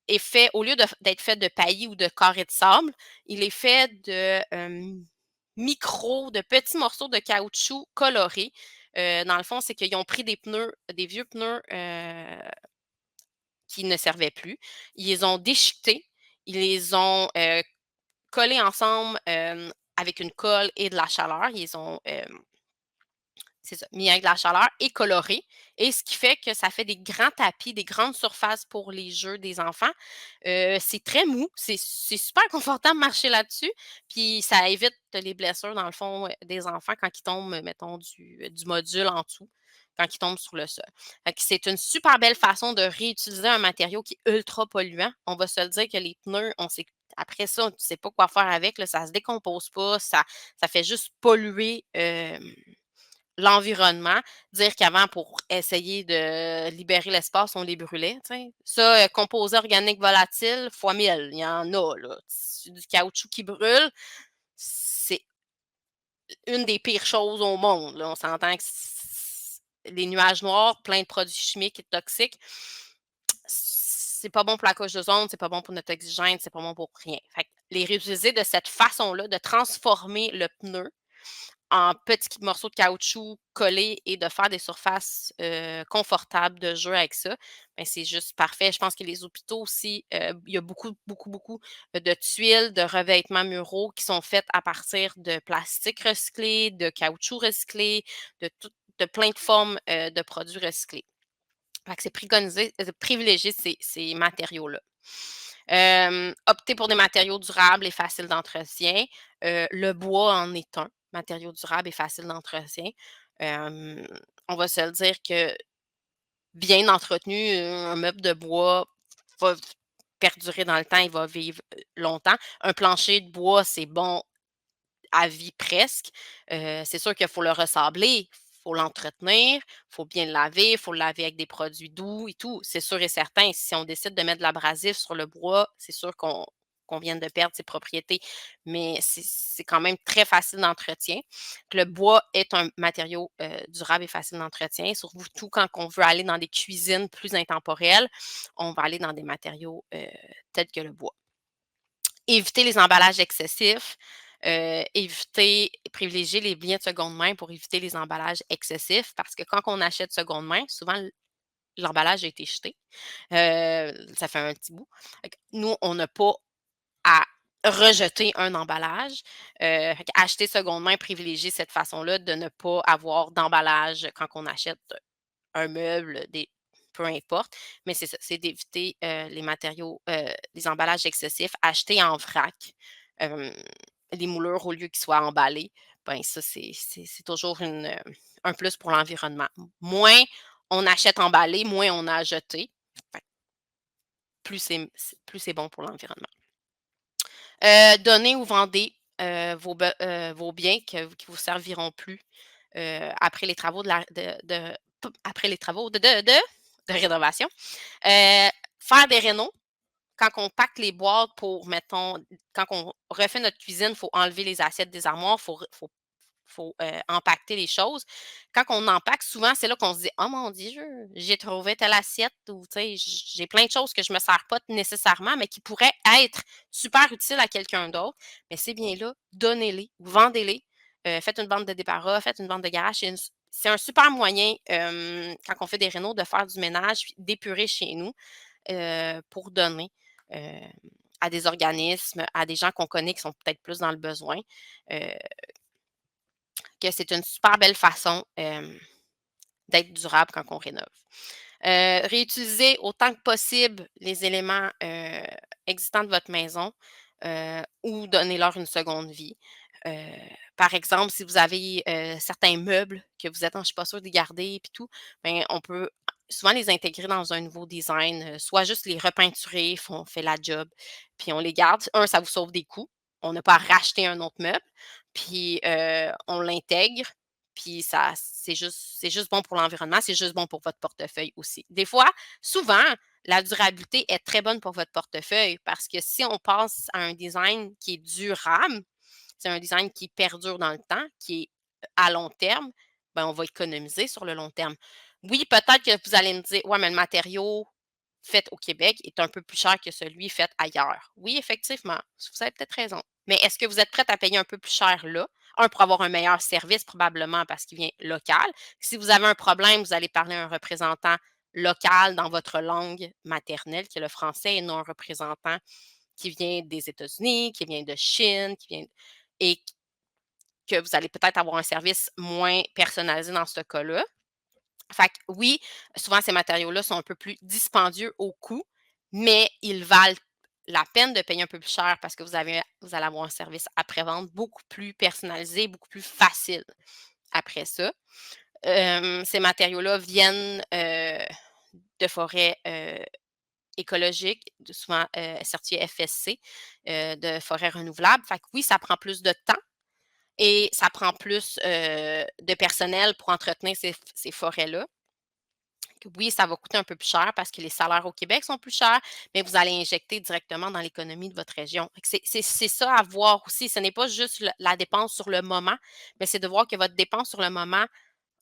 est fait au lieu d'être fait de paillis ou de carrés de sable, il est fait de, de petits morceaux de caoutchouc colorés. Dans le fond, c'est qu'ils ont pris des vieux pneus, qui ne servaient plus. Ils les ont déchiquetés, ils les ont, collés ensemble, avec une colle et de la chaleur. C'est ça, mis avec de la chaleur et coloré et ce qui fait que ça fait des grands tapis, des grandes surfaces pour les jeux des enfants. C'est très mou, c'est super confortable de marcher là-dessus, puis ça évite les blessures dans le fond, des enfants quand ils tombent, mettons du module en dessous, quand ils tombent sur le sol. Fait que c'est une super belle façon de réutiliser un matériau qui est ultra polluant. On va se le dire que les pneus, on sait après ça, tu sais pas quoi faire avec, là, ça se décompose pas, ça fait juste polluer, l'environnement, dire qu'avant pour essayer de libérer l'espace, on les brûlait, tu sais. Ça, composés organiques volatiles fois 1000, il y en a là. C'est du caoutchouc qui brûle, c'est une des pires choses au monde, là. On s'entend que les nuages noirs, plein de produits chimiques et toxiques, c'est pas bon pour la couche d'ozone, c'est pas bon pour notre oxygène, c'est pas bon pour rien. Fait que les réutiliser de cette façon-là, de transformer le pneu en petits morceaux de caoutchouc collés et de faire des surfaces, confortables de jeu avec ça, ben, c'est juste parfait. Je pense que les hôpitaux aussi, il y a beaucoup, beaucoup, beaucoup, de tuiles, de revêtements muraux qui sont faites à partir de plastique recyclé, de caoutchouc recyclé, de plein de formes, de produits recyclés. Fait que c'est préconisé privilégier ces matériaux-là. Opter pour des matériaux durables et faciles d'entretien. Le bois en est un, matériau durable et facile d'entretien. Hem, on va se le dire que bien entretenu, un meuble de bois va perdurer dans le temps, il va vivre, longtemps. Un plancher de bois, c'est bon à vie presque. C'est sûr qu'il faut le ressabler, il faut l'entretenir, il faut bien le laver, il faut le laver avec des produits doux et tout. C'est sûr et certain, si on décide de mettre de l'abrasif sur le bois, c'est sûr qu'on vient de perdre ses propriétés, mais c'est quand même très facile d'entretien. Le bois est un matériau, durable et facile d'entretien, surtout quand on veut aller dans des cuisines plus intemporelles, on va aller dans des matériaux, tels que le bois. Éviter les emballages excessifs, privilégier les billets de seconde main pour éviter les emballages excessifs parce que quand on achète seconde main, souvent l'emballage a été jeté, ça fait un petit bout. Fait que nous, on n'a pas à rejeter un emballage, fait qu'acheter seconde main, privilégier cette façon-là de ne pas avoir d'emballage quand on achète un meuble, peu importe, mais c'est ça, c'est d'éviter, les matériaux, les emballages excessifs, acheter en vrac, hem, les moulures au lieu qu'ils soient emballés, ben ça, c'est toujours un plus pour l'environnement. Moins on achète emballé, moins on a à jeter, fait que plus c'est bon pour l'environnement. Donnez ou vendez, vos biens qui vous serviront plus, après les travaux après les travaux de rénovation. Faire des rénaux, quand on pack les boîtes pour, mettons, quand on refait notre cuisine, il faut enlever les assiettes des armoires, faut empaqueter les choses. Quand on empaque, souvent, c'est là qu'on se dit: «Oh mon Dieu, j'ai trouvé telle assiette» ou tu sais, j'ai plein de choses que je me sers pas nécessairement, mais qui pourraient être super utiles à quelqu'un d'autre. Mais ces biens-là, donnez-les ou vendez-les. Faites une vente de débarras, faites une vente de garage. C'est un super moyen, quand on fait des rénaux, de faire du ménage puis d'épurer chez nous, pour donner, hem, à des organismes, à des gens qu'on connaît qui sont peut-être plus dans le besoin. Heu, que c'est une super belle façon, d'être durable quand on rénove. Réutiliser autant que possible les éléments, existants de votre maison, ou donnez-leur une seconde vie. Heu, par exemple, si vous avez, certains meubles que vous êtes: «Ah, je suis pas sûre de les garder» puis tout, ben, on peut souvent les intégrer dans un nouveau design, soit juste les repeinturer, on fait la job, puis on les garde. Ça vous sauve des coûts. On n'a pas à racheter un autre meuble, puis, on l'intègre, puis ça c'est juste bon pour l'environnement, c'est juste bon pour votre portefeuille aussi. Des fois, souvent, la durabilité est très bonne pour votre portefeuille parce que si on passe à un design qui est durable, c'est un design qui perdure dans le temps, qui est à long terme, ben, on va économiser sur le long terme. Oui, peut-être que vous allez me dire: «Ouais, mais le matériau fait au Québec est un peu plus cher que celui fait ailleurs». Oui, effectivement, vous avez peut-être raison. Mais est-ce que vous êtes prête à payer un peu plus cher là? Un, pour avoir un meilleur service probablement parce qu'il vient local. Si vous avez un problème, vous allez parler à un représentant local dans votre langue maternelle, qui est le français, et non un représentant qui vient des États-Unis, qui vient de Chine, qui vient et que vous allez peut-être avoir un service moins personnalisé dans ce cas-là. Fait que oui, souvent ces matériaux-là sont un peu plus dispendieux au coût, mais ils valent la peine de payer un peu plus cher parce que vous allez avoir un service après-vente beaucoup plus personnalisé, beaucoup plus facile après ça. Ces matériaux-là viennent, de forêts, écologiques, souvent, certifiées FSC, de forêts renouvelables. Fait que oui, ça prend plus de temps et ça prend plus, de personnel pour entretenir ces forêts-là. Oui, ça va coûter un peu plus cher parce que les salaires au Québec sont plus chers, mais vous allez injecter directement dans l'économie de votre région. Fait que c'est ça à voir aussi. Ce n'est pas juste la dépense sur le moment, mais c'est de voir que votre dépense sur le moment,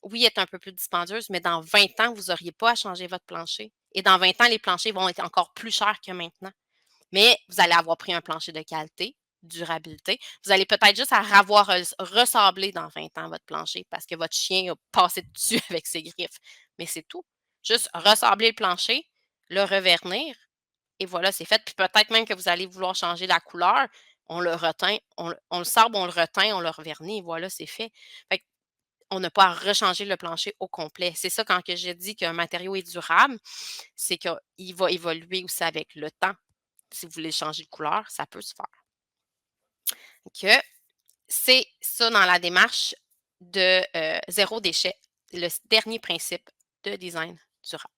oui, est un peu plus dispendieuse, mais dans 20 ans, vous n'auriez pas à changer votre plancher. Et dans 20 ans, les planchers vont être encore plus chers que maintenant. Mais vous allez avoir pris un plancher de qualité, durabilité. Vous allez peut-être juste avoir ressablé dans 20 ans votre plancher parce que votre chien a passé dessus avec ses griffes. Mais c'est tout. Juste ressabler le plancher, le revernir, et voilà, c'est fait. Puis peut-être même que vous allez vouloir changer la couleur. On le reteint, on le sable, on le reteint, on le revernit, et voilà, c'est fait. Fait on n'a pas à rechanger le plancher au complet. C'est ça quand que je dis qu'un matériau est durable, c'est qu'il va évoluer aussi avec le temps. Si vous voulez changer de couleur, ça peut se faire. Que c'est ça dans la démarche de zéro déchet, le dernier principe de design durable.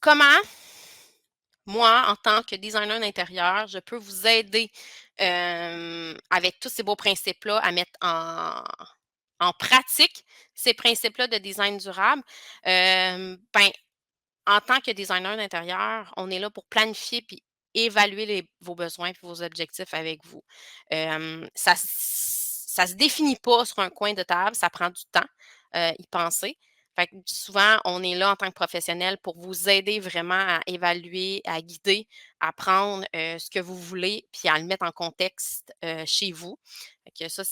Comment, moi, en tant que designer d'intérieur, je peux vous aider avec tous ces beaux principes-là à mettre en pratique ces principes-là de design durable? Ben, en tant que designer d'intérieur, on est là pour planifier puis évaluer vos besoins et vos objectifs avec vous. Ça se définit pas sur un coin de table, ça prend du temps, y penser. Fait que souvent, on est là en tant que professionnel pour vous aider vraiment à évaluer, à guider, à prendre, ce que vous voulez puis à le mettre en contexte, chez vous. Fait que ça,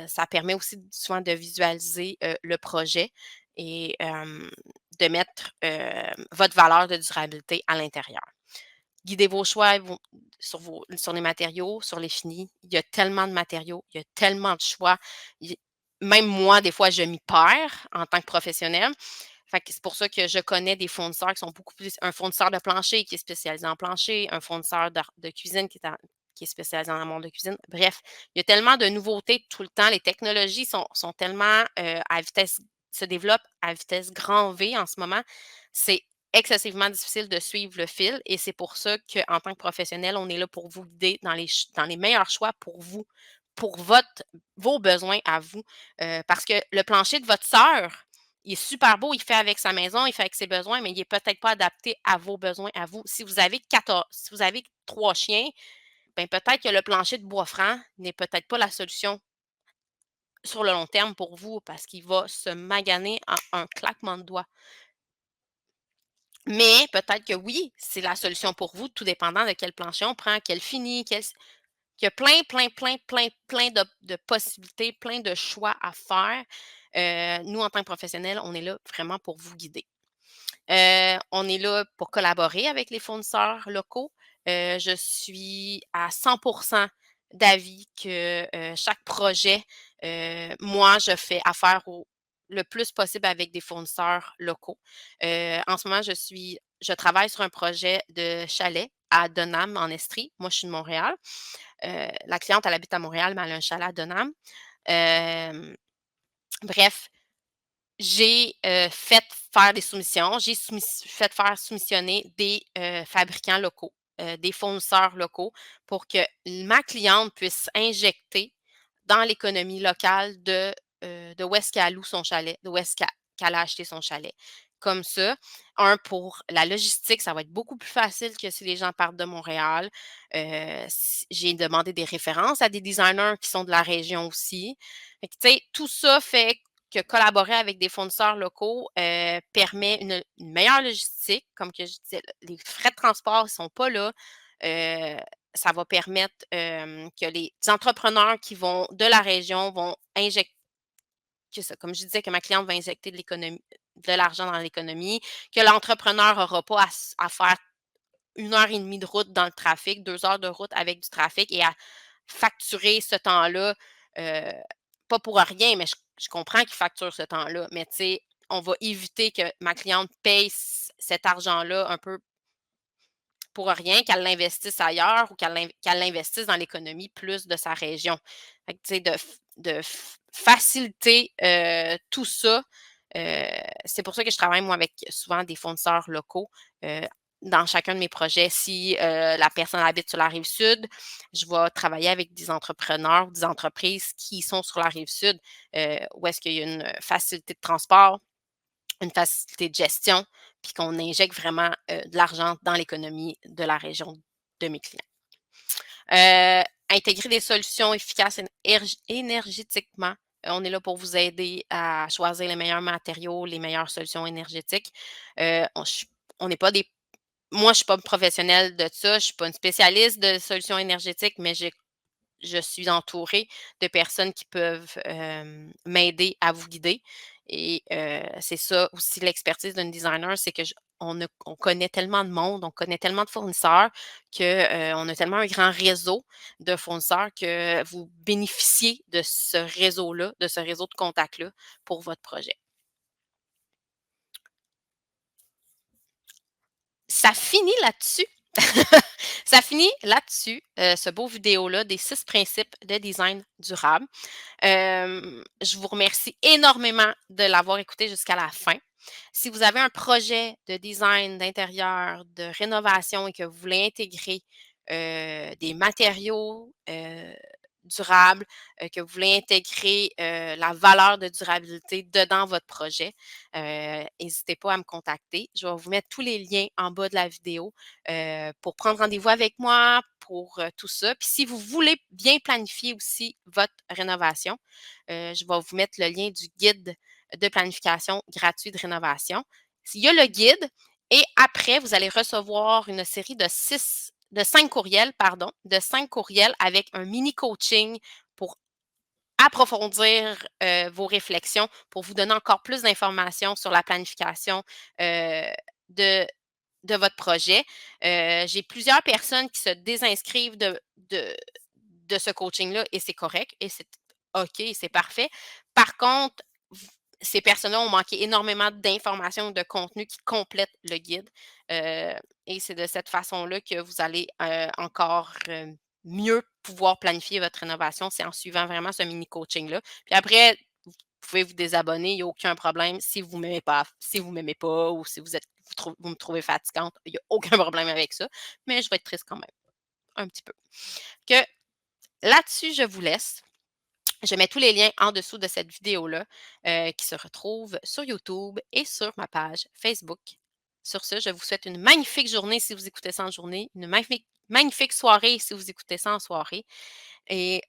ça permet aussi souvent de visualiser, le projet et de mettre, votre valeur de durabilité à l'intérieur. Guidez vos choix sur les matériaux, sur les finis. Il y a tellement de matériaux, il y a tellement de choix. Il Même moi, des fois, je m'y perds en tant que professionnelle. Fait que c'est pour ça que je connais des fournisseurs qui sont beaucoup plus un fournisseur de plancher qui est spécialisé en plancher, un fournisseur de cuisine qui est spécialisé en amont de cuisine. Bref, il y a tellement de nouveautés tout le temps. Les technologies sont tellement, à vitesse se développent à vitesse grand V en ce moment. C'est excessivement difficile de suivre le fil et c'est pour ça qu'en tant que professionnel, on est là pour vous guider dans les meilleurs choix pour vous, pour vos besoins à vous. Parce que le plancher de votre sœur, il est super beau, il fait avec sa maison, il fait avec ses besoins, mais il est peut-être pas adapté à vos besoins à vous. Si vous avez 3 chiens, ben peut-être que le plancher de bois franc n'est peut-être pas la solution sur le long terme pour vous parce qu'il va se maganer en un claquement de doigts. Mais peut-être que oui, c'est la solution pour vous, tout dépendant de quel plancher on prend, quel fini, il y a plein de possibilités, plein de choix à faire. Nous, en tant que professionnels, on est là vraiment pour vous guider. On est là pour collaborer avec les fournisseurs locaux. Je suis à 100 d'avis que, chaque projet, moi, je fais affaire le plus possible avec des fournisseurs locaux. En ce moment, je travaille sur un projet de chalet à Denham, en Estrie. Moi, je suis de Montréal. La cliente, elle habite à Montréal, mais elle a un chalet à Denham. Bref, j'ai, fait faire des soumissions. Fait faire soumissionner des, fabricants locaux, des fournisseurs locaux pour que ma cliente puisse injecter dans l'économie locale de où est-ce qu'elle loue son chalet, de où est-ce qu'elle a acheté son chalet. Comme ça, pour la logistique, ça va être beaucoup plus facile que si les gens partent de Montréal. J'ai demandé des références à des designers qui sont de la région aussi. Fait que, tu sais, tout ça fait que collaborer avec des fournisseurs locaux, permet une meilleure logistique. Comme que je disais, les frais de transport ne sont pas là. Heu, Ça va permettre, que les entrepreneurs qui vont de la région vont injecter comme je disais, que ma cliente va injecter de l'argent dans l'économie, que l'entrepreneur n'aura pas à faire 1 heure et demie de route dans le trafic, 2 heures de route avec du trafic et à facturer ce temps-là pas pour rien, mais je comprends qu'ils facturent ce temps-là, mais tu sais, on va éviter que ma cliente paye cet argent-là un peu pour rien, qu'elle l'investisse ailleurs ou qu'elle l'investisse dans l'économie plus de sa région. Fait que, tu sais, faciliter tout ça, euh, c'est pour ça que je travaille, moi, avec souvent des fournisseurs locaux dans chacun de mes projets. Si la personne habite sur la rive sud, je vais travailler avec des entrepreneurs, des entreprises qui sont sur la rive sud, où est-ce qu'il y a une facilité de transport, une facilité de gestion, puis qu'on injecte vraiment de l'argent dans l'économie de la région de mes clients. Intégrer des solutions efficaces énergétiquement. On est là pour vous aider à choisir les meilleurs matériaux, les meilleures solutions énergétiques. On n'est pas des. Moi, je ne suis pas une professionnelle de ça, je ne suis pas une spécialiste de solutions énergétiques, mais je suis entourée de personnes qui peuvent m'aider à vous guider. Et c'est ça aussi l'expertise d'un designer, c'est que on connaît tellement de monde, on connaît tellement de fournisseurs qu'on a tellement un grand réseau de fournisseurs que vous bénéficiez de ce réseau-là, de ce réseau de contacts-là pour votre projet. Ça finit là-dessus. Ça finit là-dessus, ce beau vidéo-là des 6 principes de design durable. Je vous remercie énormément de l'avoir écouté jusqu'à la fin. Si vous avez un projet de design d'intérieur, de rénovation et que vous voulez intégrer des matériaux durables, que vous voulez intégrer la valeur de durabilité dedans votre projet, n'hésitez pas à me contacter. Je vais vous mettre tous les liens en bas de la vidéo pour prendre rendez-vous avec moi pour tout ça. Puis si vous voulez bien planifier aussi votre rénovation, je vais vous mettre le lien du guide de planification gratuit de rénovation. Il y a le guide et après, vous allez recevoir une série de 5 courriels, de 5 courriels avec un mini coaching pour approfondir vos réflexions, pour vous donner encore plus d'informations sur la planification de votre projet. J'ai plusieurs personnes qui se désinscrivent de ce coaching-là et c'est correct et c'est OK, c'est parfait. Par contre, ces personnes-là ont manqué énormément d'informations, de contenu qui complètent le guide. Et c'est de cette façon-là que vous allez encore mieux pouvoir planifier votre rénovation. C'est en suivant vraiment ce mini coaching-là. Puis après, vous pouvez vous désabonner, il n'y a aucun problème. Si vous ne m'aimez pas, ou si vous me trouvez fatigante, il n'y a aucun problème avec ça. Mais je vais être triste quand même, un petit peu. Que là-dessus, je vous laisse. Je mets tous les liens en dessous de cette vidéo-là qui se retrouve sur YouTube et sur ma page Facebook. Sur ce, je vous souhaite une magnifique journée si vous écoutez ça en journée, une magnifique soirée si vous écoutez ça en soirée. Et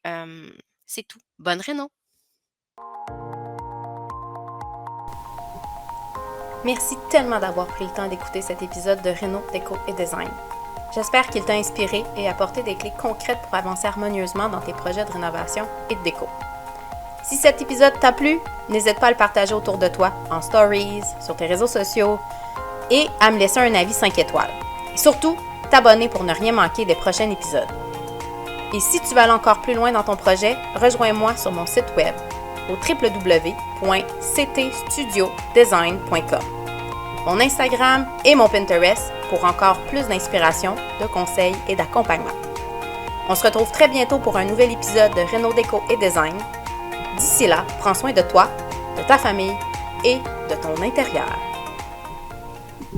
c'est tout. Bonne réno! Merci tellement d'avoir pris le temps d'écouter cet épisode de Réno, Déco et Design. J'espère qu'il t'a inspiré et apporté des clés concrètes pour avancer harmonieusement dans tes projets de rénovation et de déco. Si cet épisode t'a plu, n'hésite pas à le partager autour de toi, en stories, sur tes réseaux sociaux et à me laisser un avis 5 étoiles. Et surtout, t'abonner pour ne rien manquer des prochains épisodes. Et si tu veux aller encore plus loin dans ton projet, rejoins-moi sur mon site web au www.ctstudiodesign.com, mon Instagram et mon Pinterest pour encore plus d'inspiration, de conseils et d'accompagnement. On se retrouve très bientôt pour un nouvel épisode de Réno, Déco et Design. D'ici là, prends soin de toi, de ta famille et de ton intérieur.